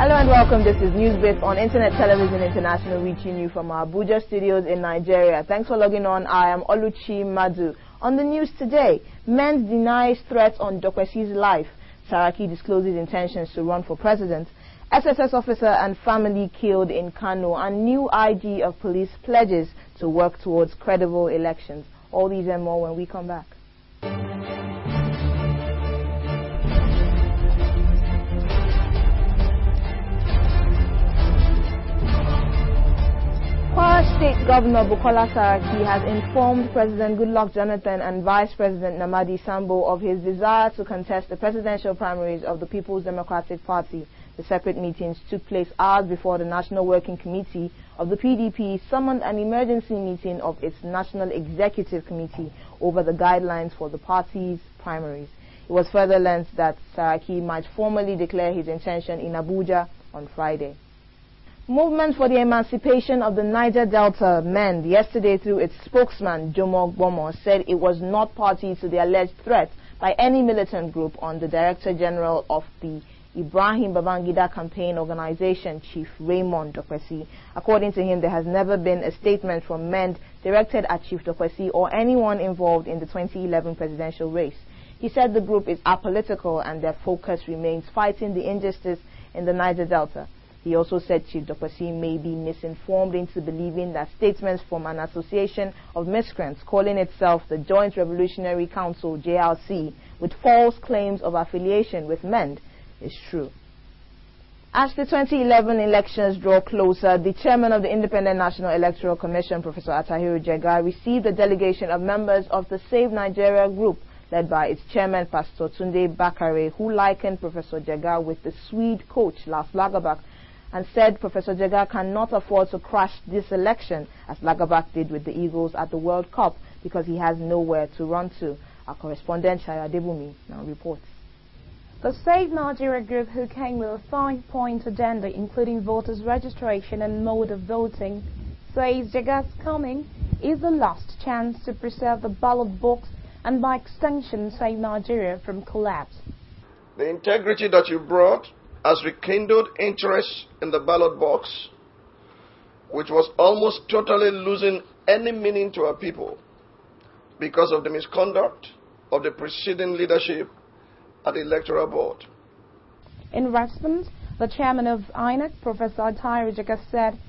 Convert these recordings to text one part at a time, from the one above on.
Hello and welcome. This is Newsbrief on Internet Television International, reaching you from our Abuja studios in Nigeria. Thanks for logging on. I am Oluchi Madu. On the news today, MEND denies threats on Dokpesi's life. Saraki discloses intentions to run for president. SSS officer and family killed in Kano, and new IG of police pledges to work towards credible elections. All these and more when we come back. Kwara State Governor Bukola Saraki has informed President Goodluck Jonathan and Vice President Namadi Sambo of his desire to contest the presidential primaries of the People's Democratic Party. The separate meetings took place hours before the National Working Committee of the PDP summoned an emergency meeting of its National Executive Committee over the guidelines for the party's primaries. It was further learned that Saraki might formally declare his intention in Abuja on Friday. Movement for the Emancipation of the Niger Delta, MEND, yesterday through its spokesman, Jomo Gbomo, said it was not party to the alleged threat by any militant group on the Director General of the Ibrahim Babangida Campaign Organization, Chief Raymond Dokpesi. According to him, there has never been a statement from MEND directed at Chief Dokpesi or anyone involved in the 2011 presidential race. He said the group is apolitical and their focus remains fighting the injustice in the Niger Delta. He also said Chief Dokpesi may be misinformed into believing that statements from an association of miscreants calling itself the Joint Revolutionary Council, JRC, with false claims of affiliation with MEND is true. As the 2011 elections draw closer, the chairman of the Independent National Electoral Commission, Professor Atahiru Jega, received a delegation of members of the Save Nigeria group, led by its chairman, Pastor Tunde Bakare, who likened Professor Jega with the Swede coach Lars Lagerbäck, and said Professor Jega cannot afford to crash this election, as Lagerbäck did with the Eagles at the World Cup, because he has nowhere to run to. Our correspondent, Shaya Debumi, now reports. The Save Nigeria group, who came with a 5-point agenda including voters' registration and mode of voting, says Jaga's coming is the last chance to preserve the ballot box and by extension save Nigeria from collapse. The integrity that you brought has rekindled interest in the ballot box, which was almost totally losing any meaning to our people because of the misconduct of the preceding leadership at the electoral board. In response, the chairman of INEC, Professor Atahiru Jega, said,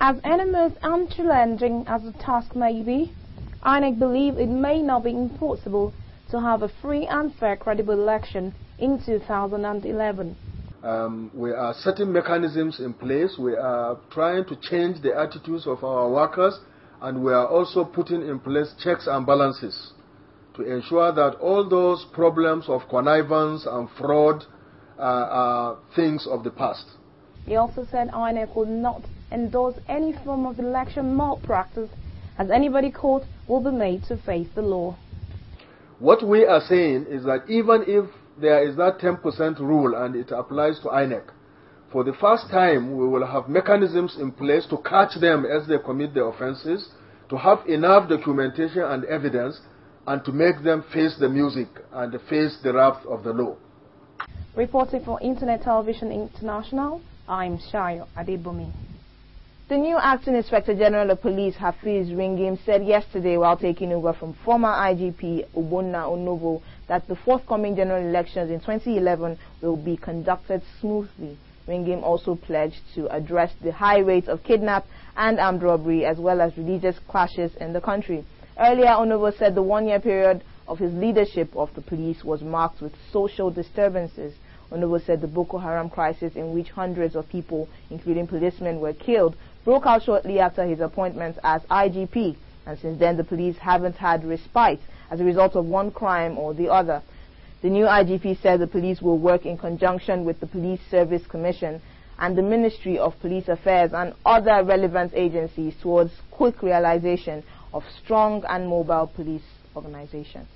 as enormous and challenging as the task may be, INEC believe it may not be impossible to have a free and fair credible election in 2011. We are setting mechanisms in place. We are trying to change the attitudes of our workers, and we are also putting in place checks and balances to ensure that all those problems of connivance and fraud are things of the past. He also said INEC will not endorse any form of election malpractice, as anybody caught will be made to face the law. What we are saying is that even if there is that 10% rule and it applies to INEC, for the first time we will have mechanisms in place to catch them as they commit the offenses, to have enough documentation and evidence, and to make them face the music and face the wrath of the law. Reporting for Internet Television International, I'm Shayo Adebumi. The new Acting Inspector General of Police, Hafiz Ringim, said yesterday while taking over from former IGP Ubonna Onovo that the forthcoming general elections in 2011 will be conducted smoothly. Ringim also pledged to address the high rates of kidnap and armed robbery as well as religious clashes in the country. Earlier, Onovo said the one-year period of his leadership of the police was marked with social disturbances. Onovo said the Boko Haram crisis, in which hundreds of people, including policemen, were killed, broke out shortly after his appointment as IGP, and since then the police haven't had respite as a result of one crime or the other. The new IGP said the police will work in conjunction with the Police Service Commission and the Ministry of Police Affairs and other relevant agencies towards quick realization of strong and mobile police organization.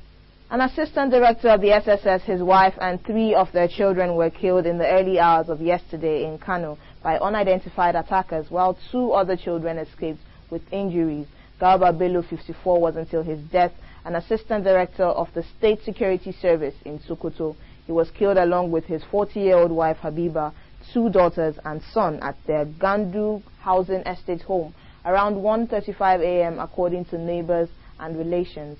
An assistant director of the SSS, his wife, and 3 of their children were killed in the early hours of yesterday in Kano by unidentified attackers, while 2 other children escaped with injuries. Garba Bello, 54, was until his death an assistant director of the State Security Service in Sokoto. He was killed along with his 40-year-old wife Habiba. 2 daughters and son at their Gandu housing estate home around 1:35 a.m. according to neighbors and relations.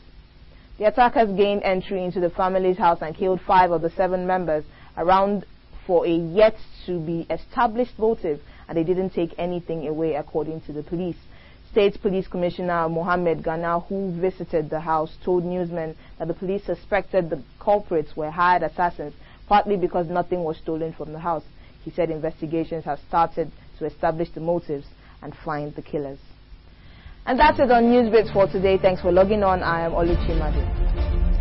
The attackers gained entry into the family's house and killed 5 of the 7 members around for a yet-to-be-established motive, and they didn't take anything away according to the police. State Police Commissioner Mohammed Gana, who visited the house, told newsmen that the police suspected the culprits were hired assassins, partly because nothing was stolen from the house. He said investigations have started to establish the motives and find the killers. And that's it on Newsbits for today. Thanks for logging on. I am Oluchi Madu.